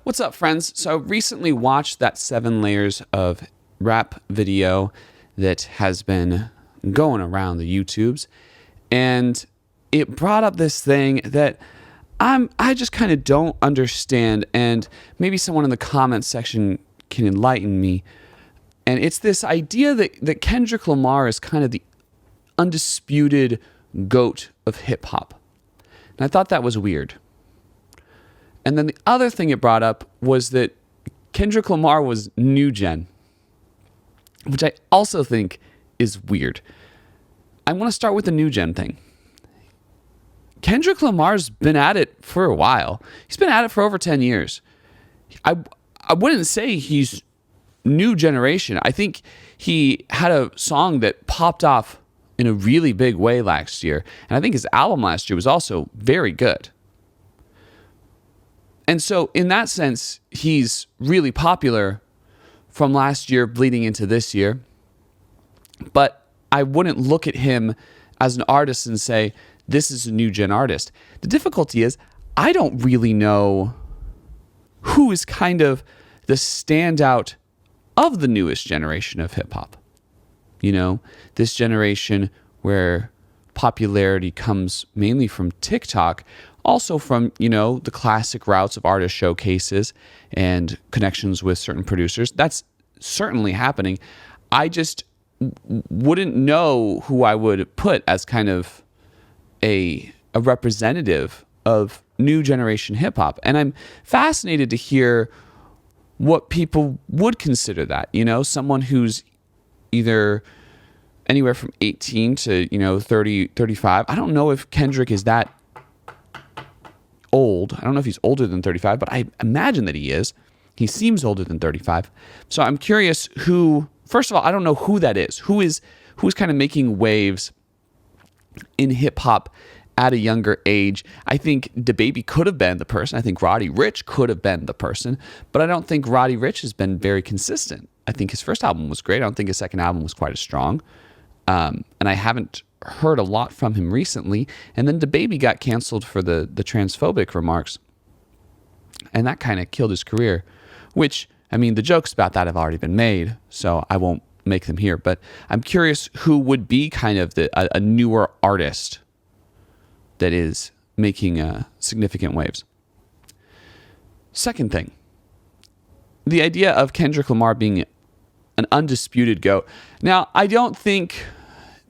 What's up, friends? So I recently watched that 7 layers of rap video that has been going around the YouTubes, and it brought up this thing that I just kind of don't understand, and maybe someone in the comments section can enlighten me. And it's this idea that Kendrick Lamar is kind of the undisputed GOAT of hip hop. And I thought that was weird. And then the other thing it brought up was that Kendrick Lamar was new gen, which I also think is weird. I want to start with the new gen thing. Kendrick Lamar's been at it for a while. He's been at it for over 10 years. I wouldn't say he's new generation. I think he had a song that popped off in a really big way last year. And I think his album last year was also very good. And so in that sense, he's really popular from last year bleeding into this year. But I wouldn't look at him as an artist and say, this is a new gen artist. The difficulty is, I don't really know who is kind of the standout of the newest generation of hip hop. You know, this generation where popularity comes mainly from TikTok, also from, you know, the classic routes of artist showcases and connections with certain producers. That's certainly happening. I just wouldn't know who I would put as kind of a representative of new generation hip hop. And I'm fascinated to hear what people would consider that, you know, someone who's either anywhere from 18 to, 30, 35. I don't know if Kendrick is that old. I don't know if he's older than 35, but I imagine that he is. He seems older than 35. So I'm curious who, first of all, I don't know who that is. Who's kind of making waves in hip hop at a younger age. I think DaBaby could have been the person. I think Roddy Ricch could have been the person, but I don't think Roddy Ricch has been very consistent. I think his first album was great. I don't think his second album was quite as strong. And I haven't heard a lot from him recently. And then DaBaby got canceled for the transphobic remarks. And that kind of killed his career, which, I mean, the jokes about that have already been made, so I won't make them here. But I'm curious who would be kind of a newer artist that is making significant waves. Second thing, the idea of Kendrick Lamar being an undisputed GOAT. Now, I don't think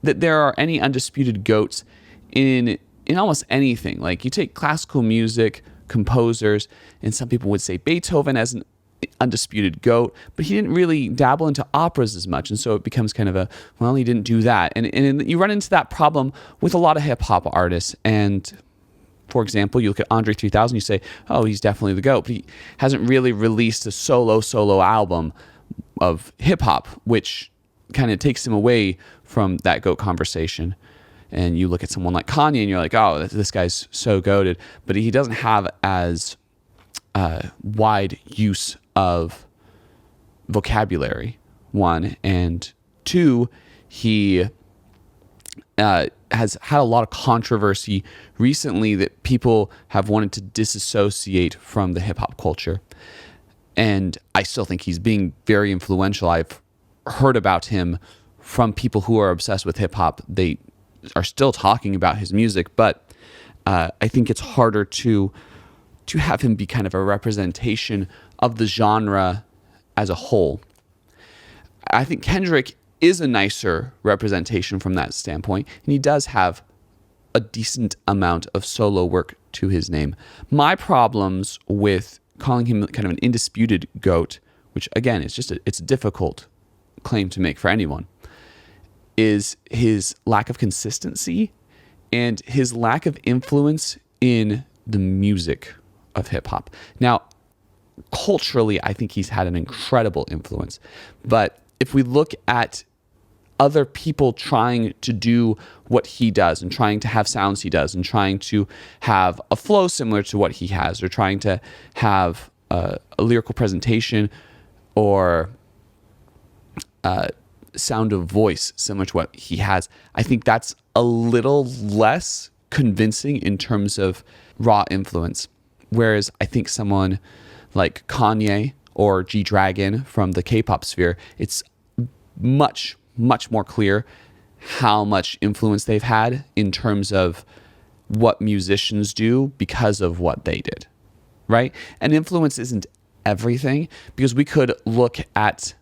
that there are any undisputed GOATs in almost anything. Like, you take classical music, composers, and some people would say Beethoven as an undisputed GOAT, but he didn't really dabble into operas as much, and so it becomes kind of a, well, he didn't do that. And you run into that problem with a lot of hip-hop artists. And for example, you look at Andre 3000, you say, oh, he's definitely the GOAT, but he hasn't really released a solo album of hip-hop, which kind of takes him away from that GOAT conversation. And you look at someone like Kanye and you're like, oh, this guy's so goated, but he doesn't have as wide use of vocabulary, one, and two, he has had a lot of controversy recently that people have wanted to disassociate from the hip-hop culture. And I still think he's being very influential. I've heard about him from people who are obsessed with hip-hop. They are still talking about his music, but I think it's harder to have him be kind of a representation of the genre as a whole. I think Kendrick is a nicer representation from that standpoint, and he does have a decent amount of solo work to his name. My problems with calling him kind of an indisputed GOAT, which again is just it's a difficult claim to make for anyone, is his lack of consistency and his lack of influence in the music of hip hop. Now, culturally, I think he's had an incredible influence. But if we look at other people trying to do what he does and trying to have sounds he does and trying to have a flow similar to what he has, or trying to have a lyrical presentation or sound of voice similar to what he has, I think that's a little less convincing in terms of raw influence. Whereas I think someone like Kanye or G-Dragon from the K-pop sphere, it's much, much more clear how much influence they've had in terms of what musicians do because of what they did, right? And influence isn't everything, because we could look at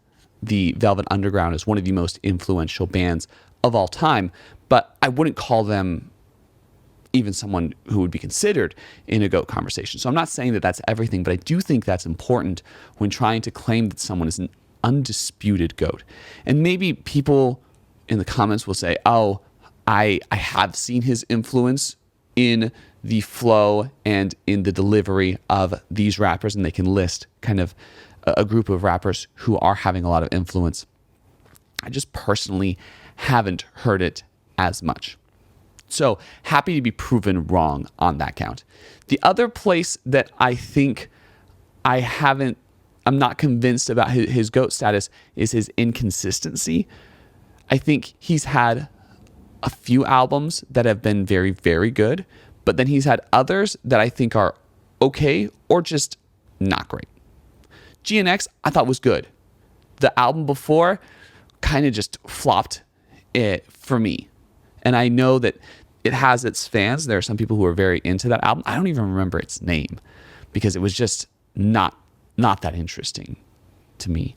the Velvet Underground as one of the most influential bands of all time, but I wouldn't call them even someone who would be considered in a GOAT conversation. So I'm not saying that that's everything, but I do think that's important when trying to claim that someone is an undisputed GOAT. And maybe people in the comments will say, oh, I have seen his influence in the flow and in the delivery of these rappers, and they can list kind of a group of rappers who are having a lot of influence. I just personally haven't heard it as much. So happy to be proven wrong on that count. The other place that I think I'm not convinced about his GOAT status is his inconsistency. I think he's had a few albums that have been very, very good, but then he's had others that I think are okay or just not great. GNX I thought was good. The album before kind of just flopped it for me. And I know that it has its fans. There are some people who are very into that album. I don't even remember its name because it was just not that interesting to me.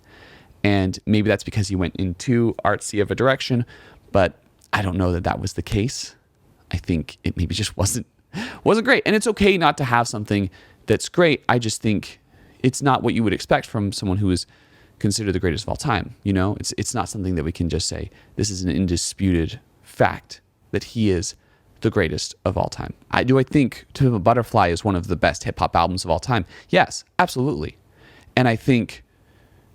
And maybe that's because he went in too artsy of a direction, but I don't know that was the case. I think it maybe just wasn't great. And it's okay not to have something that's great. I just think it's not what you would expect from someone who is considered the greatest of all time. You know, it's not something that we can just say, this is an indisputed fact that he is the greatest of all time. I think To Pimp a Butterfly is one of the best hip hop albums of all time. Yes, absolutely. And I think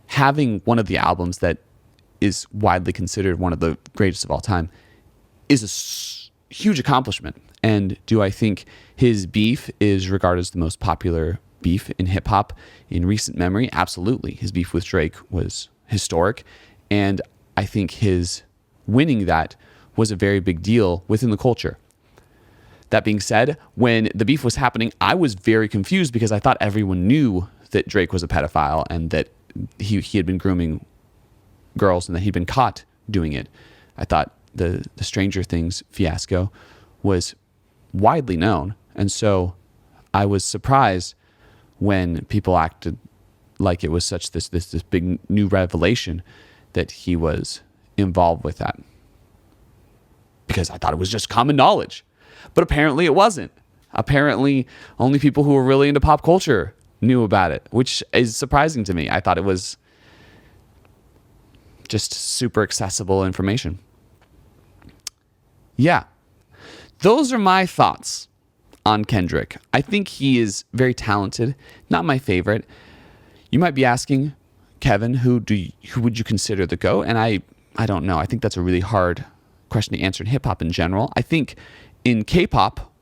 having one of the albums that is widely considered one of the greatest of all time is a huge accomplishment. And do I think his beef is regarded as the most popular beef in hip hop in recent memory? Absolutely. His beef with Drake was historic. And I think his winning that was a very big deal within the culture. That being said, when the beef was happening, I was very confused because I thought everyone knew that Drake was a pedophile and that he had been grooming girls and that he'd been caught doing it. I thought the Stranger Things fiasco was widely known. And so I was surprised when people acted like it was such this big new revelation that he was involved with that. Because I thought it was just common knowledge. But apparently it wasn't. Apparently only people who were really into pop culture knew about it, which is surprising to me. I thought it was just super accessible information. Yeah. Those are my thoughts on Kendrick. I think he is very talented. Not my favorite. You might be asking, Kevin, who would you consider the GOAT? And I don't know. I think that's a really hard question to answer in hip hop in general. I think in K-pop,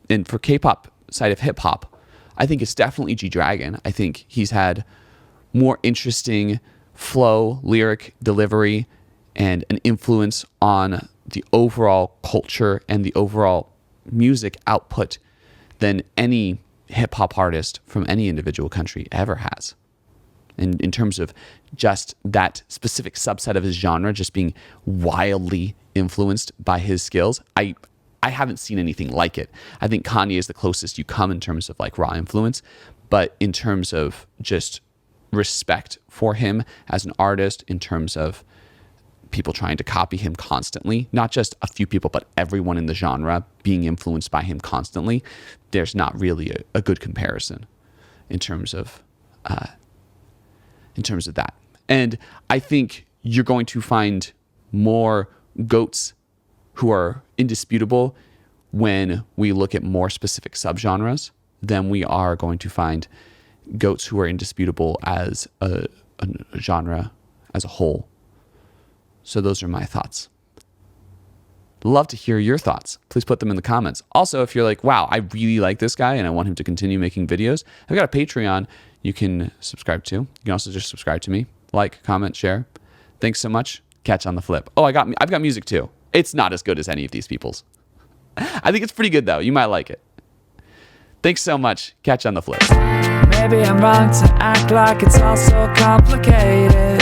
and for K-pop side of hip hop, I think it's definitely G-Dragon. I think he's had more interesting flow, lyric delivery, and an influence on the overall culture and the overall music output than any hip hop artist from any individual country ever has. And in terms of just that specific subset of his genre just being wildly influenced by his skills, I haven't seen anything like it. I think Kanye is the closest you come in terms of like raw influence, but in terms of just respect for him as an artist, in terms of people trying to copy him constantly, not just a few people, but everyone in the genre being influenced by him constantly, there's not really a good comparison in terms of that. And I think you're going to find more GOATs who are indisputable when we look at more specific subgenres than we are going to find GOATs who are indisputable as a genre as a whole. So those are my thoughts. Love to hear your thoughts. Please put them in the comments. Also, if you're like, wow, I really like this guy and I want him to continue making videos, I've got a Patreon you can subscribe to. You can also just subscribe to me. Like, comment, share. Thanks so much. Catch you on the flip. Oh, I've got music too. It's not as good as any of these people's. I think it's pretty good though. You might like it. Thanks so much. Catch you on the flip. maybe I'm wrong to act like it's all so complicated.